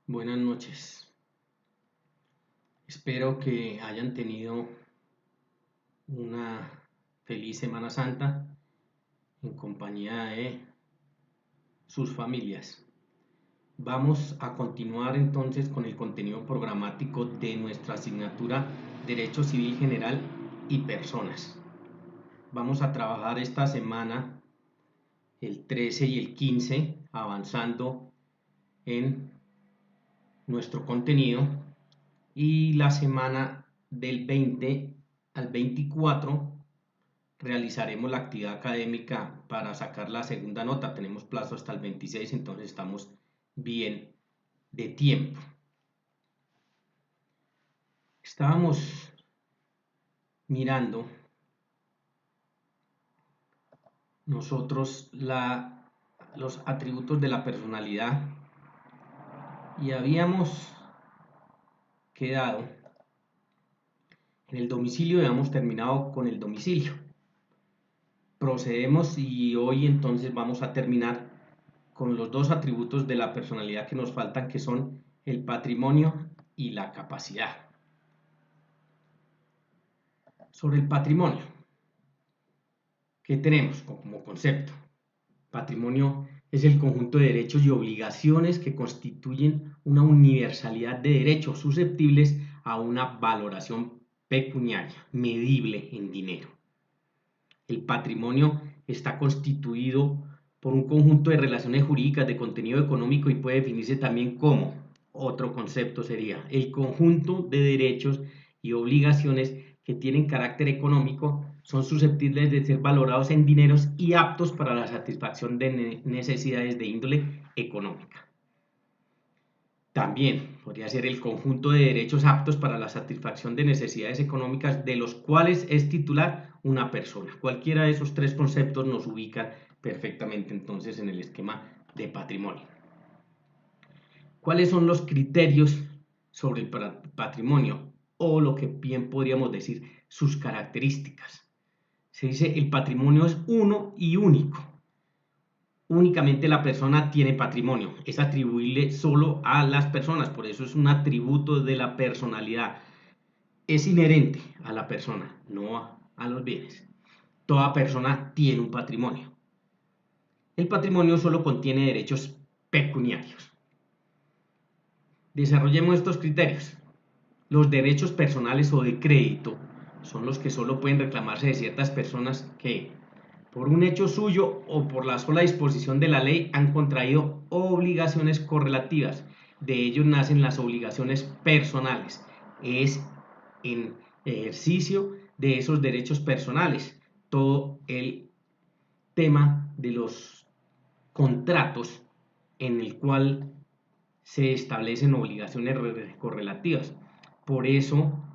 Buenas noches. Espero que hayan tenido una feliz Semana Santa en compañía de sus familias. Vamos a continuar entonces con el contenido programático de nuestra asignatura Derecho Civil General y Personas. Vamos a trabajar esta semana el 13 y el 15 avanzando en nuestro contenido, y la semana del 20 al 24 realizaremos la actividad académica para sacar la segunda nota. Tenemos plazo hasta el 26, entonces estamos bien de tiempo. Estábamos mirando nosotros los atributos de la personalidad y habíamos quedado en el domicilio y habíamos terminado con el domicilio. Procedemos y hoy entonces vamos a terminar con los dos atributos de la personalidad que nos faltan, que son el patrimonio y la capacidad. Sobre el patrimonio, ¿qué tenemos como concepto? Patrimonio es el conjunto de derechos y obligaciones que constituyen una universalidad de derechos susceptibles a una valoración pecuniaria, medible en dinero. El patrimonio está constituido por un conjunto de relaciones jurídicas de contenido económico y puede definirse también como, otro concepto sería, el conjunto de derechos y obligaciones que tienen carácter económico, son susceptibles de ser valorados en dineros y aptos para la satisfacción de necesidades de índole económica. También podría ser el conjunto de derechos aptos para la satisfacción de necesidades económicas de los cuales es titular una persona. Cualquiera de esos tres conceptos nos ubican perfectamente entonces en el esquema de patrimonio. ¿Cuáles son los criterios sobre el patrimonio? O lo que bien podríamos decir, sus características. Se dice el patrimonio es uno y único. Únicamente la persona tiene patrimonio, es atribuible solo a las personas, por eso es un atributo de la personalidad. Es inherente a la persona, no a los bienes. Toda persona tiene un patrimonio. El patrimonio solo contiene derechos pecuniarios. Desarrollemos estos criterios. Los derechos personales o de crédito son los que solo pueden reclamarse de ciertas personas que, por un hecho suyo o por la sola disposición de la ley, han contraído obligaciones correlativas. De ellos nacen las obligaciones personales. Es en ejercicio de esos derechos personales todo el tema de los contratos en el cual se establecen obligaciones correlativas. Por eso,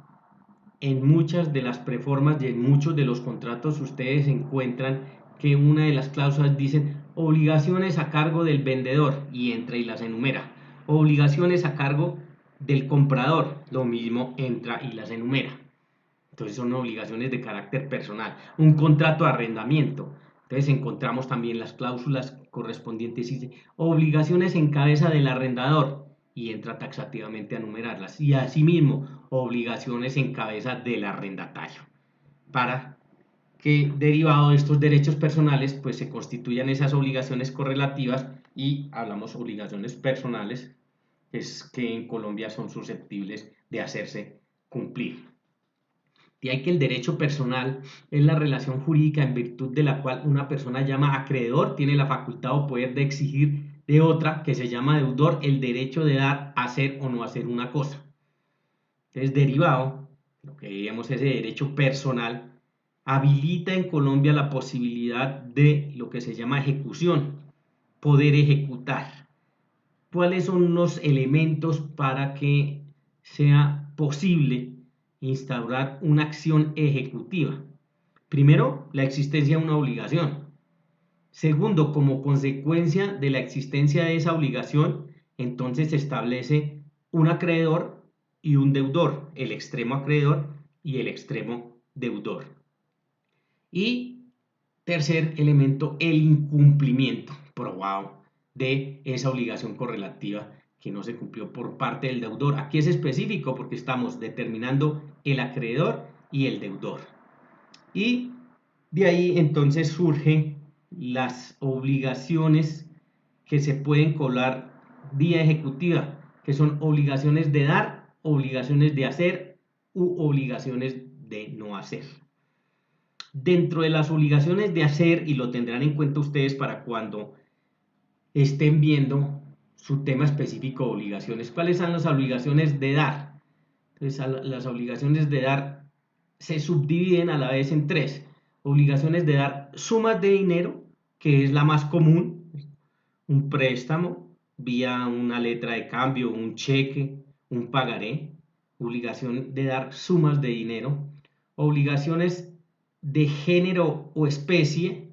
en muchas de las preformas y en muchos de los contratos ustedes encuentran que una de las cláusulas dice obligaciones a cargo del vendedor y entra y las enumera. Obligaciones a cargo del comprador, lo mismo entra y las enumera. Entonces son obligaciones de carácter personal. Un contrato de arrendamiento. Entonces encontramos también las cláusulas correspondientes y dice obligaciones en cabeza del arrendador y entra taxativamente a numerarlas. Y asimismo obligaciones en cabeza del arrendatario. Para que derivado de estos derechos personales pues se constituyan esas obligaciones correlativas y hablamos obligaciones personales, es que en Colombia son susceptibles de hacerse cumplir. De ahí que el derecho personal es la relación jurídica en virtud de la cual una persona llama acreedor tiene la facultad o poder de exigir de otra, que se llama deudor, el derecho de dar, hacer o no hacer una cosa. Entonces, derivado, lo que digamos ese derecho personal, habilita en Colombia la posibilidad de lo que se llama ejecución, poder ejecutar. ¿Cuáles son los elementos para que sea posible instaurar una acción ejecutiva? Primero, la existencia de una obligación. Segundo, como consecuencia de la existencia de esa obligación, entonces se establece un acreedor y un deudor, el extremo acreedor y el extremo deudor. Y tercer elemento, el incumplimiento probado de esa obligación correlativa que no se cumplió por parte del deudor. Aquí es específico porque estamos determinando el acreedor y el deudor. Y de ahí entonces surgen las obligaciones que se pueden colar vía ejecutiva, que son obligaciones de dar, obligaciones de hacer u obligaciones de no hacer. Dentro de las obligaciones de hacer, y lo tendrán en cuenta ustedes para cuando estén viendo su tema específico de obligaciones, ¿cuáles son las obligaciones de dar? Entonces, las obligaciones de dar se subdividen a la vez en tres. Obligaciones de dar sumas de dinero, que es la más común, un préstamo vía una letra de cambio, un cheque, un pagaré. Obligación de dar sumas de dinero. Obligaciones de género o especie.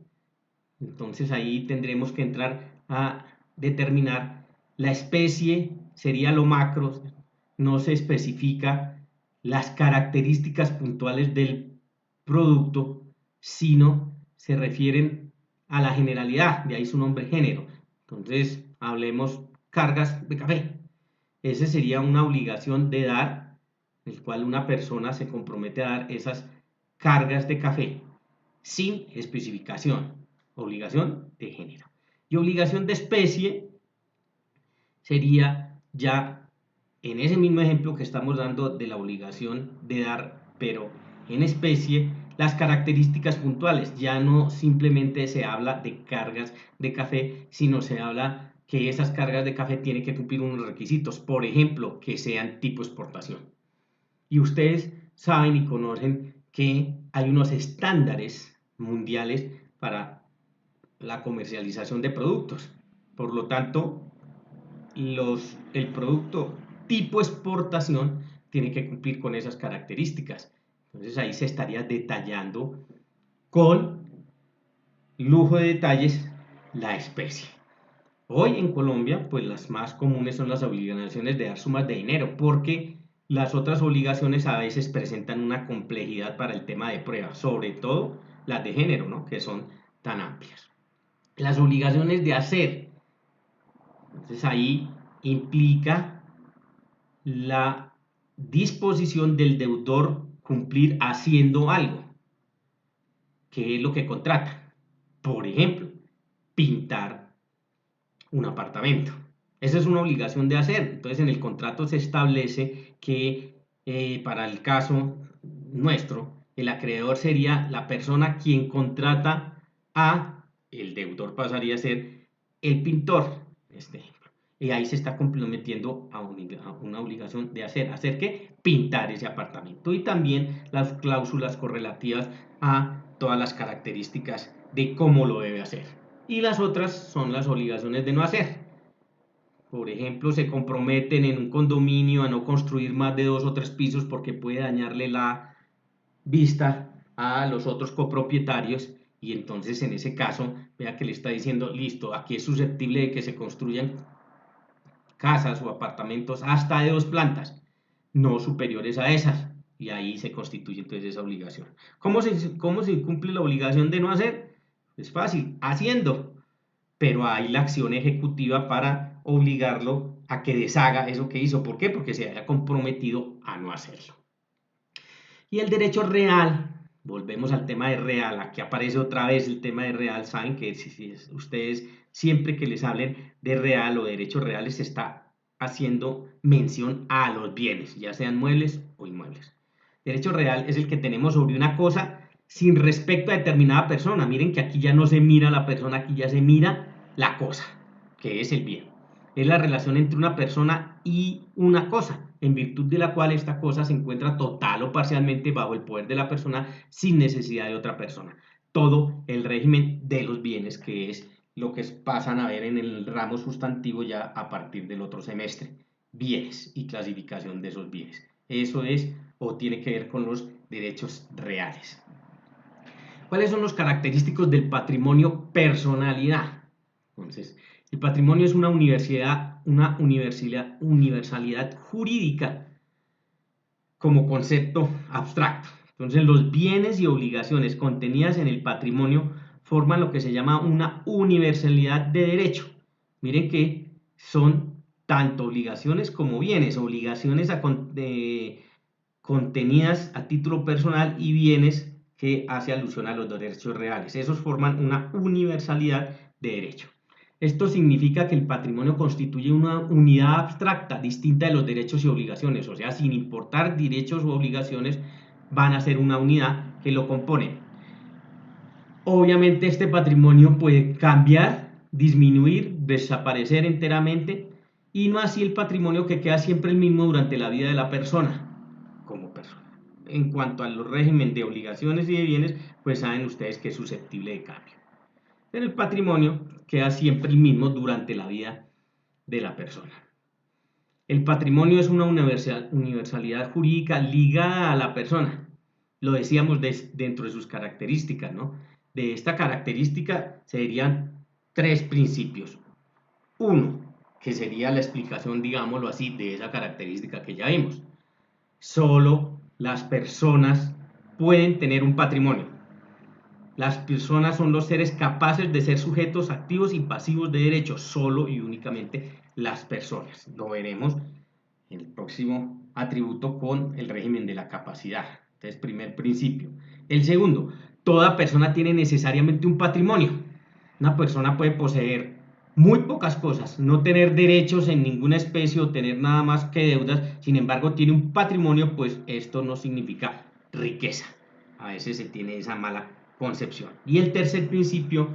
Entonces ahí tendremos que entrar a determinar la especie, sería lo macro, no se especifica las características puntuales del producto, sino se refieren a la generalidad, de ahí su nombre género. Entonces, hablemos cargas de café. Esa sería una obligación de dar, el cual una persona se compromete a dar esas cargas de café, sin especificación, obligación de género. Y obligación de especie sería ya en ese mismo ejemplo que estamos dando de la obligación de dar, pero en especie, las características puntuales. Ya no simplemente se habla de cargas de café, sino se habla que esas cargas de café tienen que cumplir unos requisitos, por ejemplo, que sean tipo exportación. Y ustedes saben y conocen que hay unos estándares mundiales para la comercialización de productos. Por lo tanto, el producto tipo exportación tiene que cumplir con esas características. Entonces ahí se estaría detallando con lujo de detalles la especie. Hoy en Colombia, pues las más comunes son las obligaciones de dar sumas de dinero, porque las otras obligaciones a veces presentan una complejidad para el tema de prueba, sobre todo las de género, ¿no? Que son tan amplias. Las obligaciones de hacer, entonces ahí implica la disposición del deudor cumplir haciendo algo, que es lo que contrata. Por ejemplo, pintar un apartamento. Esa es una obligación de hacer. Entonces, en el contrato se establece que para el caso nuestro, el acreedor sería la persona quien contrata a, el deudor pasaría a ser el pintor, este ejemplo. Y ahí se está comprometiendo a una obligación de hacer. ¿Hacer qué? Pintar ese apartamento. Y también las cláusulas correlativas a todas las características de cómo lo debe hacer. Y las otras son las obligaciones de no hacer. Por ejemplo, se comprometen en un condominio a no construir más de 2 o 3 pisos porque puede dañarle la vista a los otros copropietarios, y entonces en ese caso, vea que le está diciendo, listo, aquí es susceptible de que se construyan casas o apartamentos hasta de 2 plantas, no superiores a esas, y ahí se constituye entonces esa obligación. ¿Cómo se cumple la obligación de no hacer? Es fácil, haciendo, pero hay la acción ejecutiva para obligarlo a que deshaga eso que hizo. ¿Por qué? Porque se haya comprometido a no hacerlo. Y el derecho real, volvemos al tema de real, aquí aparece otra vez el tema de real. Saben que si ustedes siempre que les hablen de real o derechos reales se está haciendo mención a los bienes, ya sean muebles o inmuebles. Derecho real es el que tenemos sobre una cosa sin respecto a determinada persona. Miren que aquí ya no se mira la persona, aquí ya se mira la cosa, que es el bien. Es la relación entre una persona y una cosa, en virtud de la cual esta cosa se encuentra total o parcialmente bajo el poder de la persona sin necesidad de otra persona. Todo el régimen de los bienes, que es lo que pasan a ver en el ramo sustantivo ya a partir del otro semestre. Bienes y clasificación de esos bienes. Eso es o tiene que ver con los derechos reales. ¿Cuáles son los característicos del patrimonio personalidad? Entonces, el patrimonio es una universalidad jurídica como concepto abstracto. Entonces, los bienes y obligaciones contenidas en el patrimonio forman lo que se llama una universalidad de derecho. Miren que son tanto obligaciones como bienes, obligaciones contenidas a título personal y bienes que hace alusión a los derechos reales. Esos forman una universalidad de derecho. Esto significa que el patrimonio constituye una unidad abstracta distinta de los derechos y obligaciones, o sea, sin importar derechos u obligaciones, van a ser una unidad que lo compone. Obviamente este patrimonio puede cambiar, disminuir, desaparecer enteramente, y no así el patrimonio que queda siempre el mismo durante la vida de la persona, como persona. En cuanto al régimen de obligaciones y de bienes, pues saben ustedes que es susceptible de cambio. Pero el patrimonio queda siempre el mismo durante la vida de la persona. El patrimonio es una universalidad jurídica ligada a la persona. Lo decíamos dentro de sus características, ¿no? De esta característica serían 3 principios. Uno, que sería la explicación, digámoslo así, de esa característica que ya vimos. Solo las personas pueden tener un patrimonio. Las personas son los seres capaces de ser sujetos activos y pasivos de derechos, solo y únicamente las personas. Lo veremos en el próximo atributo con el régimen de la capacidad. Entonces, primer principio. El segundo, toda persona tiene necesariamente un patrimonio. Una persona puede poseer muy pocas cosas, no tener derechos en ninguna especie o tener nada más que deudas, sin embargo tiene un patrimonio, pues esto no significa riqueza. A veces se tiene esa mala concepción. Y el tercer principio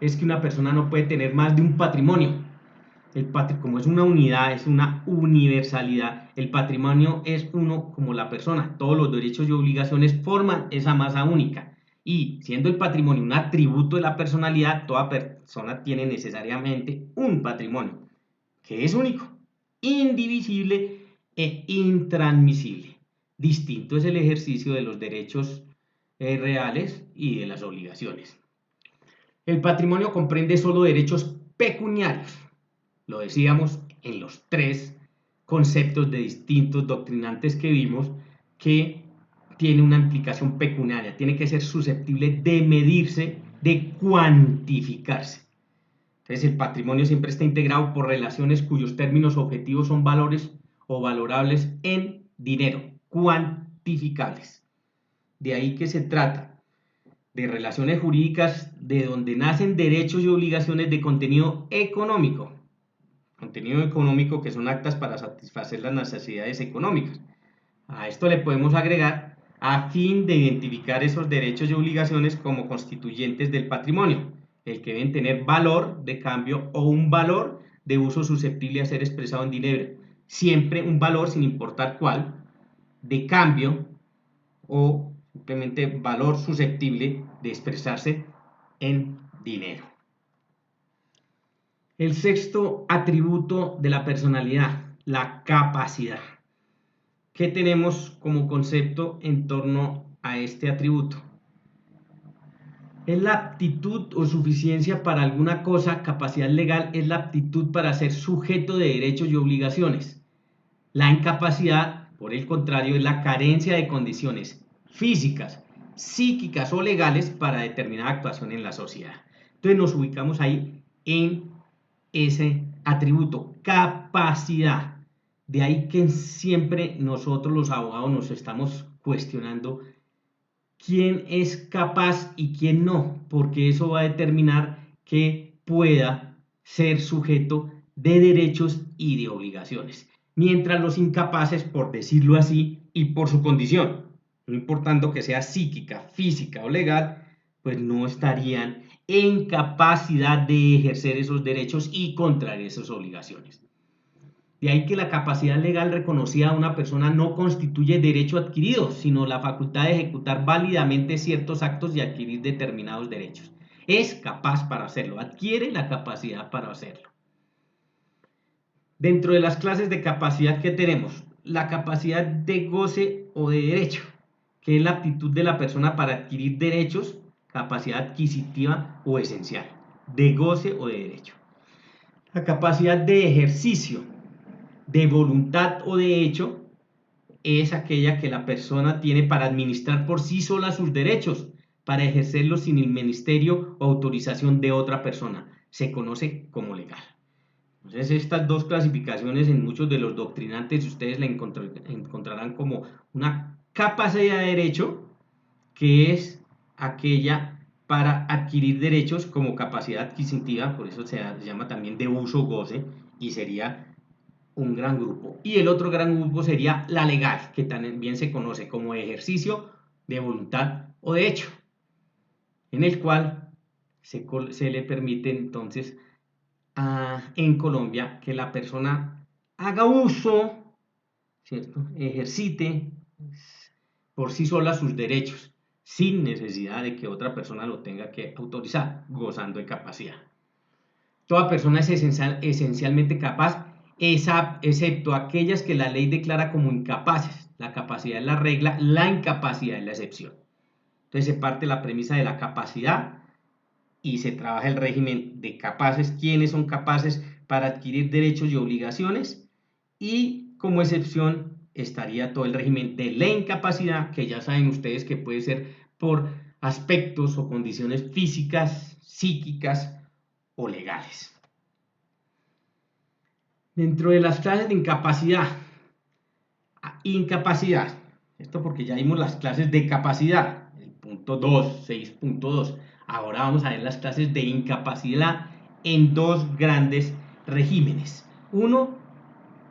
es que una persona no puede tener más de un patrimonio. Como es una unidad, es una universalidad, el patrimonio es uno como la persona. Todos los derechos y obligaciones forman esa masa única. Y siendo el patrimonio un atributo de la personalidad, toda persona tiene necesariamente un patrimonio, que es único, indivisible e intransmisible. Distinto es el ejercicio de los derechos reales y de las obligaciones. El patrimonio comprende solo derechos pecuniarios. Lo decíamos en los 3 conceptos de distintos doctrinantes que vimos, que tiene una implicación pecuniaria, tiene que ser susceptible de medirse, de cuantificarse. Entonces el patrimonio siempre está integrado por relaciones cuyos términos objetivos son valores o valorables en dinero, cuantificables. De ahí que se trata de relaciones jurídicas de donde nacen derechos y obligaciones de contenido económico. Contenido económico que son actas para satisfacer las necesidades económicas. A esto le podemos agregar a fin de identificar esos derechos y obligaciones como constituyentes del patrimonio, el que deben tener valor de cambio o un valor de uso susceptible a ser expresado en dinero. Siempre un valor sin importar cuál, de cambio o simplemente valor susceptible de expresarse en dinero. El sexto atributo de la personalidad, la capacidad. ¿Qué tenemos como concepto en torno a este atributo? Es la aptitud o suficiencia para alguna cosa. Capacidad legal es la aptitud para ser sujeto de derechos y obligaciones. La incapacidad, por el contrario, es la carencia de condiciones físicas, psíquicas o legales para determinada actuación en la sociedad. Entonces nos ubicamos ahí en ese atributo, capacidad. De ahí que siempre nosotros los abogados nos estamos cuestionando quién es capaz y quién no, porque eso va a determinar que pueda ser sujeto de derechos y de obligaciones. Mientras los incapaces, por decirlo así, y por su condición, no importando que sea psíquica, física o legal, pues no estarían en capacidad de ejercer esos derechos y contraer esas obligaciones. De ahí que la capacidad legal reconocida a una persona no constituye derecho adquirido, sino la facultad de ejecutar válidamente ciertos actos y adquirir determinados derechos. Es capaz para hacerlo, adquiere la capacidad para hacerlo. Dentro de las clases de capacidad que tenemos, la capacidad de goce o de derecho, que es la aptitud de la persona para adquirir derechos, capacidad adquisitiva o esencial, de goce o de derecho. La capacidad de ejercicio, de voluntad o de hecho, es aquella que la persona tiene para administrar por sí sola sus derechos, para ejercerlos sin el ministerio o autorización de otra persona. Se conoce como legal. Entonces, estas dos clasificaciones en muchos de los doctrinantes ustedes la encontrarán como una capacidad de derecho, que es aquella para adquirir derechos como capacidad adquisitiva, por eso se llama también de uso goce, y sería un gran grupo. Y el otro gran grupo sería la legal, que también se conoce como ejercicio de voluntad o de hecho, en el cual se le permite entonces en Colombia que la persona haga uso, ¿cierto? Ejercite por sí sola sus derechos, sin necesidad de que otra persona lo tenga que autorizar, gozando de capacidad. Toda persona es esencialmente capaz, excepto aquellas que la ley declara como incapaces. La capacidad es la regla, la incapacidad es la excepción. Entonces se parte la premisa de la capacidad y se trabaja el régimen de capaces, quiénes son capaces para adquirir derechos y obligaciones, y como excepción estaría todo el régimen de la incapacidad, que ya saben ustedes que puede ser por aspectos o condiciones físicas, psíquicas o legales. Dentro de las clases de incapacidad, esto porque ya vimos las clases de capacidad, el punto 2, 6.2. Ahora vamos a ver las clases de incapacidad en dos grandes regímenes. Uno,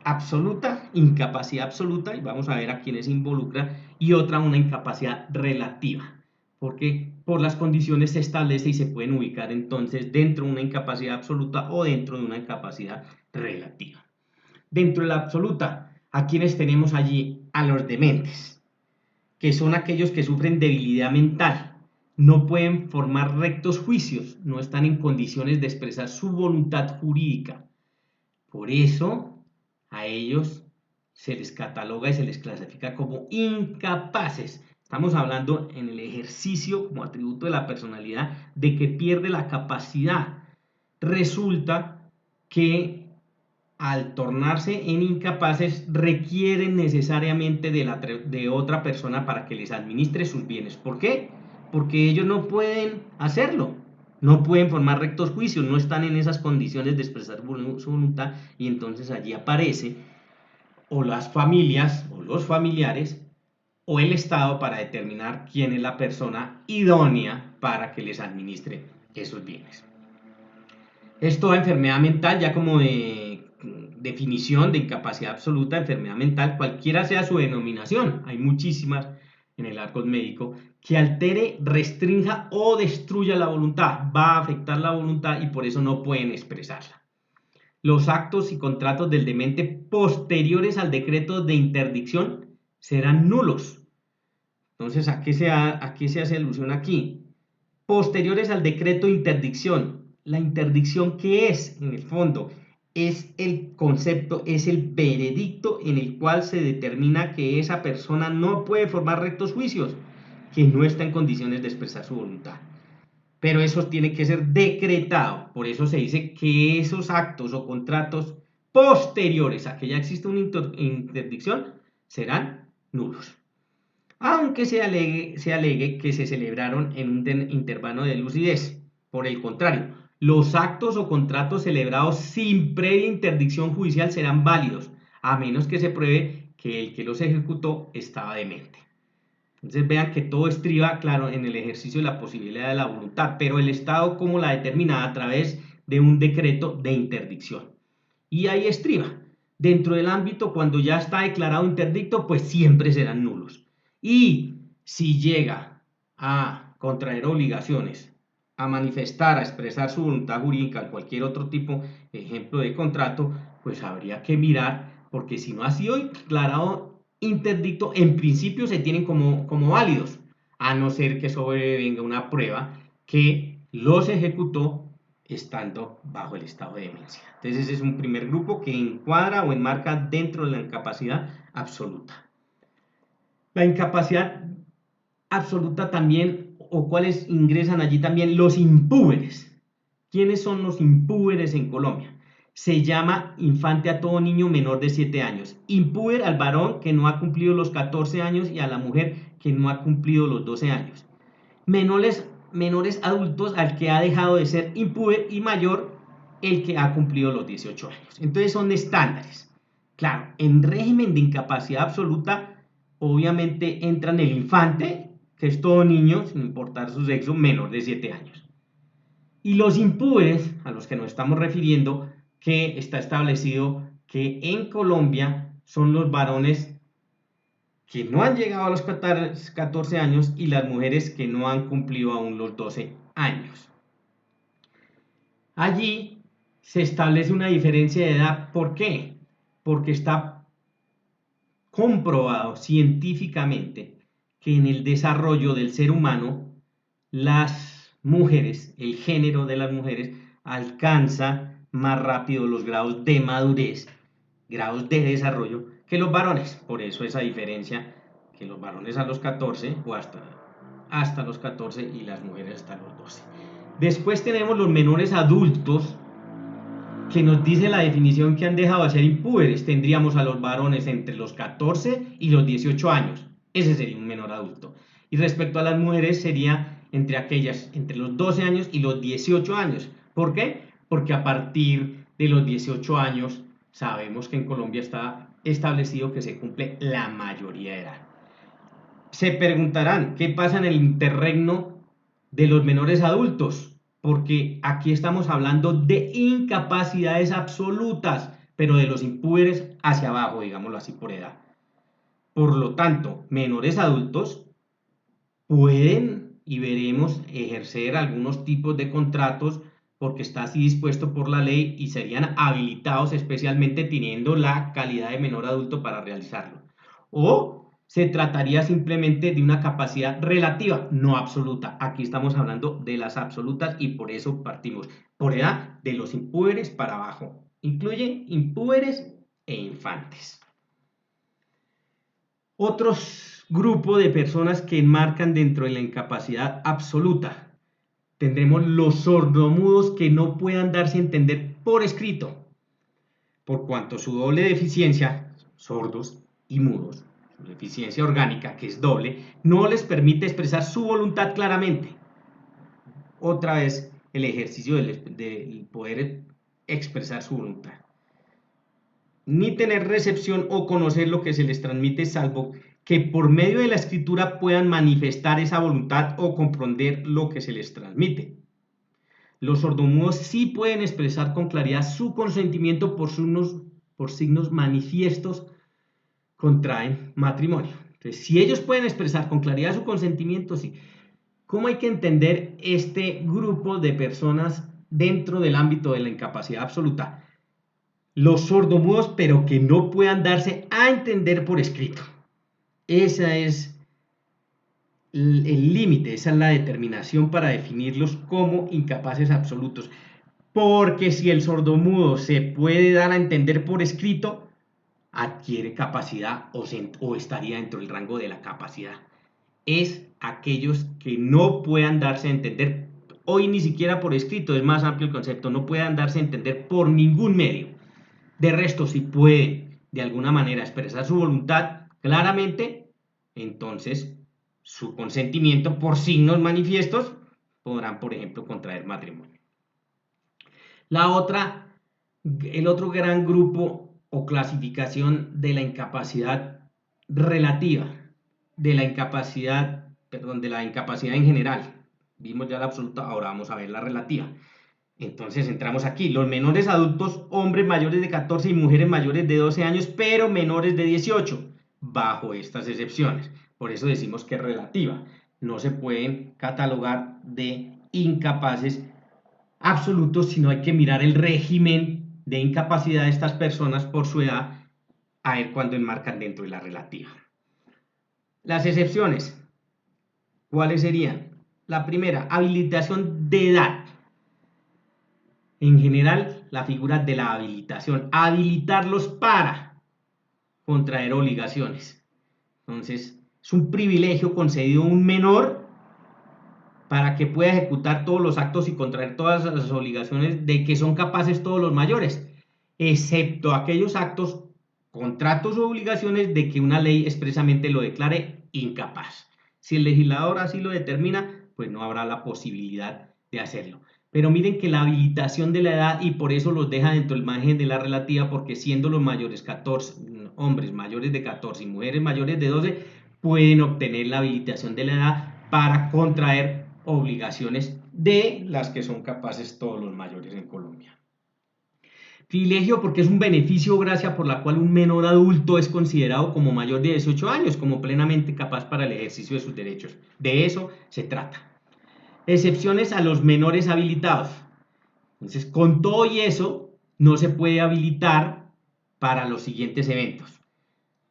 absoluta, incapacidad absoluta, y vamos a ver a quiénes involucra, y otra, una incapacidad relativa, porque por las condiciones se establece y se pueden ubicar entonces dentro de una incapacidad absoluta o dentro de una incapacidad relativa. Dentro de la absoluta, ¿a quiénes tenemos allí? A los dementes, que son aquellos que sufren debilidad mental, no pueden formar rectos juicios, no están en condiciones de expresar su voluntad jurídica. Por eso, a ellos se les cataloga y se les clasifica como incapaces. Estamos hablando en el ejercicio como atributo de la personalidad de que pierde la capacidad. Resulta que al tornarse en incapaces requieren necesariamente de otra persona para que les administre sus bienes. ¿Por qué? Porque ellos no pueden hacerlo, no pueden formar rectos juicios, no están en esas condiciones de expresar su voluntad, y entonces allí aparece o las familias o los familiares o el Estado para determinar quién es la persona idónea para que les administre esos bienes. Es toda enfermedad mental, ya como de definición de incapacidad absoluta, enfermedad mental, cualquiera sea su denominación, hay muchísimas en el argot médico, que altere, restrinja o destruya la voluntad, va a afectar la voluntad y por eso no pueden expresarla. Los actos y contratos del demente posteriores al decreto de interdicción serán nulos. Entonces, ¿a qué se hace alusión aquí? Posteriores al decreto de interdicción. La interdicción, ¿qué es? En el fondo, es el concepto, es el veredicto en el cual se determina que esa persona no puede formar rectos juicios, que no está en condiciones de expresar su voluntad. Pero eso tiene que ser decretado. Por eso se dice que esos actos o contratos posteriores a que ya existe una interdicción serán nulos. Aunque se alegue que se celebraron en un intervalo de lucidez. Por el contrario, los actos o contratos celebrados sin previa interdicción judicial serán válidos, a menos que se pruebe que el que los ejecutó estaba demente. Entonces vean que todo estriba, claro, en el ejercicio de la posibilidad de la voluntad, pero el Estado cómo la determina a través de un decreto de interdicción. Y ahí estriba. Dentro del ámbito, cuando ya está declarado interdicto, pues siempre serán nulos. Y si llega a contraer obligaciones, a manifestar, a expresar su voluntad jurídica en cualquier otro tipo, ejemplo de contrato, pues habría que mirar, porque si no ha sido declarado interdicto, en principio se tienen como válidos, a no ser que sobrevenga una prueba que los ejecutó estando bajo el estado de demencia. Entonces ese es un primer grupo que encuadra o enmarca dentro de la incapacidad absoluta. La incapacidad absoluta también, o cuáles ingresan allí también, los impúberes. ¿Quiénes son los impúberes en Colombia? Se llama infante a todo niño menor de 7 años. Impúber al varón que no ha cumplido los 14 años y a la mujer que no ha cumplido los 12 años. Menores adultos al que ha dejado de ser impúber y mayor el que ha cumplido los 18 años. Entonces son estándares. Claro, en régimen de incapacidad absoluta, obviamente entran el infante, que es todo niño, sin importar su sexo, menor de 7 años. Y los impúberes, a los que nos estamos refiriendo, que está establecido que en Colombia son los varones que no han llegado a los 14 años y las mujeres que no han cumplido aún los 12 años. Allí se establece una diferencia de edad. ¿Por qué? Porque está comprobado científicamente que en el desarrollo del ser humano, las mujeres, el género de las mujeres, alcanza más rápido los grados de madurez, grados de desarrollo, que los varones. Por eso esa diferencia, que los varones a los 14 o hasta los 14 y las mujeres hasta los 12. Después tenemos los menores adultos, que nos dice la definición que han dejado de ser impúberes. Tendríamos a los varones entre los 14 y los 18 años. Ese sería un menor adulto. Y respecto a las mujeres sería entre aquellas entre los 12 años y los 18 años. ¿Por qué? Porque a partir de los 18 años sabemos que en Colombia está establecido que se cumple la mayoría de edad. Se preguntarán, ¿qué pasa en el interregno de los menores adultos? Porque aquí estamos hablando de incapacidades absolutas, pero de los impúberes hacia abajo, digámoslo así, por edad. Por lo tanto, menores adultos pueden, y veremos, ejercer algunos tipos de contratos porque está así dispuesto por la ley y serían habilitados especialmente teniendo la calidad de menor adulto para realizarlo. O se trataría simplemente de una capacidad relativa, no absoluta. Aquí estamos hablando de las absolutas y por eso partimos por edad de los impúberes para abajo. Incluye impúberes e infantes. Otros grupos de personas que enmarcan dentro de la incapacidad absoluta. Tendremos los sordomudos que no puedan darse a entender por escrito, por cuanto su doble deficiencia, sordos y mudos, su deficiencia orgánica, que es doble, no les permite expresar su voluntad claramente. Otra vez, el ejercicio del poder expresar su voluntad. Ni tener recepción o conocer lo que se les transmite, salvo que por medio de la escritura puedan manifestar esa voluntad o comprender lo que se les transmite. Los sordomudos sí pueden expresar con claridad su consentimiento por signos manifiestos, contraen matrimonio. Entonces, si ellos pueden expresar con claridad su consentimiento, sí. ¿Cómo hay que entender este grupo de personas dentro del ámbito de la incapacidad absoluta? Los sordomudos, pero que no puedan darse a entender por escrito. Esa es el límite, esa es la determinación para definirlos como incapaces absolutos. Porque si el sordomudo se puede dar a entender por escrito, adquiere capacidad o estaría dentro del rango de la capacidad. Es aquellos que no puedan darse a entender, hoy ni siquiera por escrito, es más amplio el concepto, no puedan darse a entender por ningún medio. De resto, si puede de alguna manera expresar su voluntad claramente, entonces su consentimiento por signos manifiestos podrán, por ejemplo, contraer matrimonio. El otro gran grupo o clasificación de la incapacidad relativa, de la incapacidad en general. Vimos ya la absoluta, ahora vamos a ver la relativa. Entonces entramos aquí, los menores adultos, hombres mayores de 14 y mujeres mayores de 12 años, pero menores de 18, bajo estas excepciones. Por eso decimos que es relativa. No se pueden catalogar de incapaces absolutos, sino hay que mirar el régimen de incapacidad de estas personas por su edad, a ver cuándo enmarcan dentro de la relativa. Las excepciones, ¿cuáles serían? La primera, habilitación de edad. En general, la figura de la habilitación, habilitarlos para contraer obligaciones. Entonces, es un privilegio concedido a un menor para que pueda ejecutar todos los actos y contraer todas las obligaciones de que son capaces todos los mayores, excepto aquellos actos, contratos o obligaciones de que una ley expresamente lo declare incapaz. Si el legislador así lo determina, pues no habrá la posibilidad de hacerlo. Pero miren que la habilitación de la edad, y por eso los deja dentro del margen de la relativa, porque siendo los mayores 14, hombres mayores de 14 y mujeres mayores de 12, pueden obtener la habilitación de la edad para contraer obligaciones de las que son capaces todos los mayores en Colombia. Privilegio porque es un beneficio o gracia por la cual un menor adulto es considerado como mayor de 18 años, como plenamente capaz para el ejercicio de sus derechos. De eso se trata. Excepciones a los menores habilitados. Entonces, con todo y eso, no se puede habilitar para los siguientes eventos.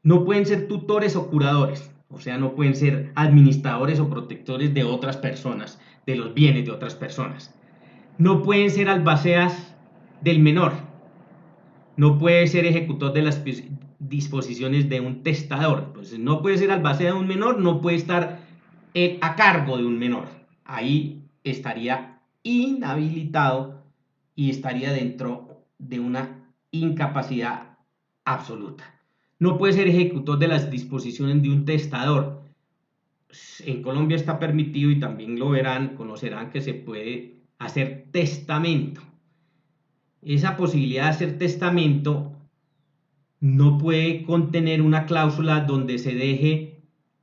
No pueden ser tutores o curadores, o sea, no pueden ser administradores o protectores de otras personas, de los bienes de otras personas. No pueden ser albaceas del menor. No puede ser ejecutor de las disposiciones de un testador. Entonces, no puede ser albacea de un menor, no puede estar a cargo de un menor. Ahí estaría inhabilitado y estaría dentro de una incapacidad absoluta. No puede ser ejecutor de las disposiciones de un testador. En Colombia está permitido y también lo verán, conocerán que se puede hacer testamento. Esa posibilidad de hacer testamento no puede contener una cláusula donde se deje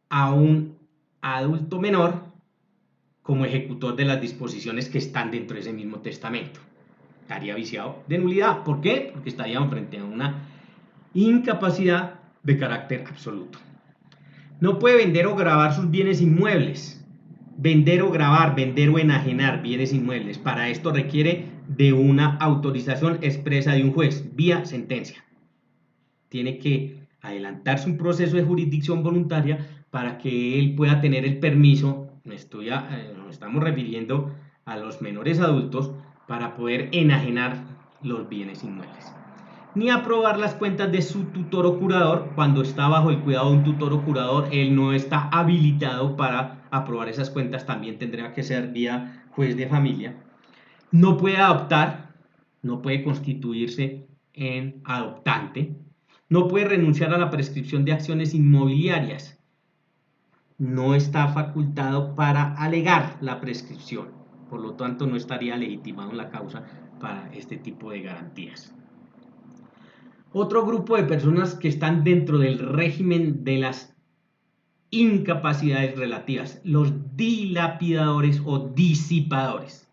a un adulto menor como ejecutor de las disposiciones que están dentro de ese mismo testamento. Estaría viciado de nulidad. ¿Por qué? Porque estaríamos frente a una incapacidad de carácter absoluto. No puede vender o gravar sus bienes inmuebles. Vender o grabar, vender o enajenar bienes inmuebles. Para esto requiere de una autorización expresa de un juez vía sentencia. Tiene que adelantarse un proceso de jurisdicción voluntaria para que él pueda tener el permiso. Nos estamos refiriendo a los menores adultos para poder enajenar los bienes inmuebles. Ni aprobar las cuentas de su tutor o curador. Cuando está bajo el cuidado de un tutor o curador, él no está habilitado para aprobar esas cuentas, también tendrá que ser vía juez de familia. No puede adoptar, no puede constituirse en adoptante. No puede renunciar a la prescripción de acciones inmobiliarias. No está facultado para alegar la prescripción. Por lo tanto, no estaría legitimado en la causa para este tipo de garantías. Otro grupo de personas que están dentro del régimen de las incapacidades relativas, los dilapidadores o disipadores.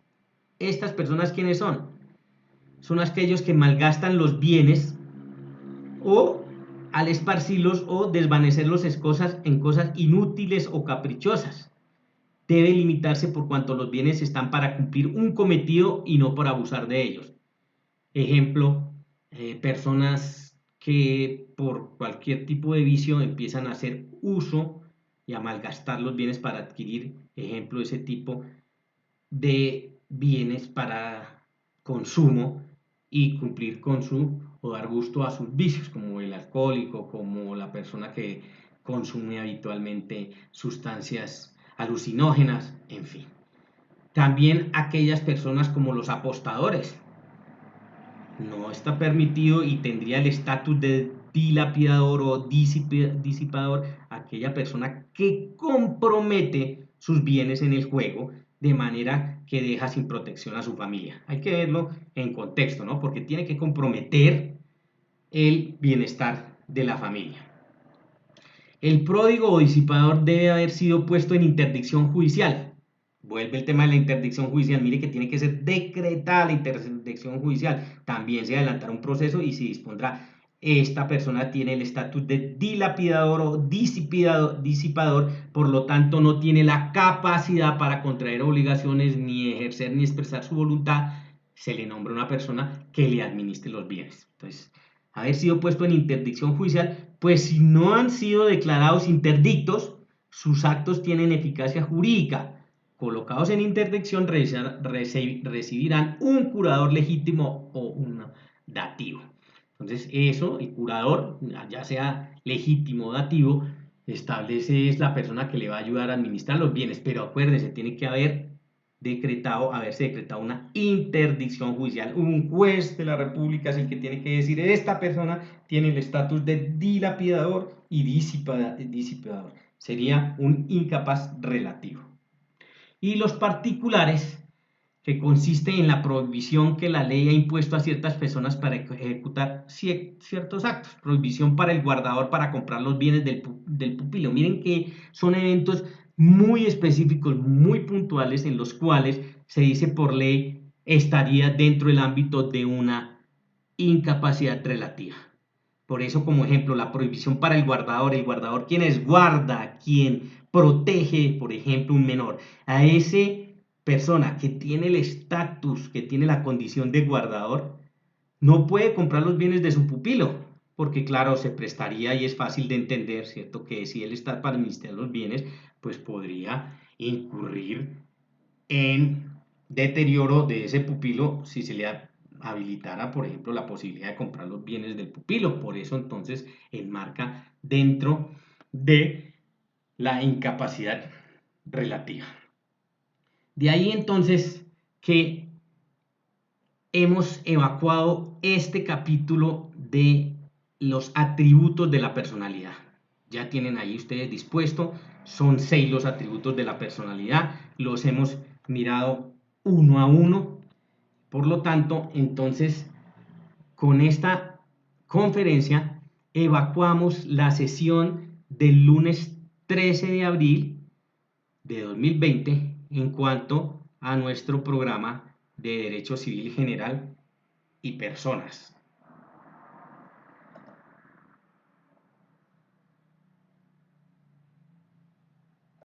¿Estas personas quiénes son? Son aquellos que malgastan los bienes o al esparcirlos o desvanecerlos en cosas inútiles o caprichosas. Debe limitarse por cuanto los bienes están para cumplir un cometido y no para abusar de ellos. Ejemplo, personas que por cualquier tipo de vicio empiezan a hacer uso y a malgastar los bienes para adquirir, ejemplo, ese tipo de bienes para consumo y cumplir con su o dar gusto a sus vicios, como el alcohólico, como la persona que consume habitualmente sustancias alucinógenas, en fin. También aquellas personas como los apostadores. No está permitido y tendría el estatus de dilapidador o disipador aquella persona que compromete sus bienes en el juego de manera que deja sin protección a su familia. Hay que verlo en contexto, ¿no? Porque tiene que comprometer el bienestar de la familia. El pródigo o disipador debe haber sido puesto en interdicción judicial. Vuelve el tema de la interdicción judicial. Mire que tiene que ser decretada la interdicción judicial. También se adelantará un proceso y se dispondrá. Esta persona tiene el estatus de dilapidador o disipador, por lo tanto no tiene la capacidad para contraer obligaciones, ni ejercer ni expresar su voluntad. Se le nombra una persona que le administre los bienes. Entonces, haber sido puesto en interdicción judicial, pues si no han sido declarados interdictos, sus actos tienen eficacia jurídica. Colocados en interdicción recibirán un curador legítimo o un dativo. Entonces eso, el curador, ya sea legítimo o dativo, establece es la persona que le va a ayudar a administrar los bienes, pero acuérdense, tiene que haberse decretado una interdicción judicial. Un juez de la República es el que tiene que decir, esta persona tiene el estatus de dilapidador y disipador. Sería un incapaz relativo. Y los particulares que consiste en la prohibición que la ley ha impuesto a ciertas personas para ejecutar ciertos actos. Prohibición para el guardador para comprar los bienes del pupilo. Miren que son eventos muy específicos, muy puntuales, en los cuales se dice por ley estaría dentro del ámbito de una incapacidad relativa. Por eso, como ejemplo, la prohibición para el guardador, ¿quién es? Guarda, quien protege, por ejemplo, un menor. A ese persona que tiene el estatus, que tiene la condición de guardador, no puede comprar los bienes de su pupilo, porque claro, se prestaría y es fácil de entender, ¿cierto? Que si él está para administrar los bienes, pues podría incurrir en deterioro de ese pupilo si se le habilitara, por ejemplo, la posibilidad de comprar los bienes del pupilo. Por eso entonces enmarca dentro de la incapacidad relativa. De ahí entonces que hemos evacuado este capítulo de los atributos de la personalidad. Ya tienen ahí ustedes dispuesto, son 6 los atributos de la personalidad, los hemos mirado uno a uno. Por lo tanto, entonces, con esta conferencia evacuamos la sesión del lunes 13 de abril de 2020 en cuanto a nuestro programa de Derecho Civil General y Personas.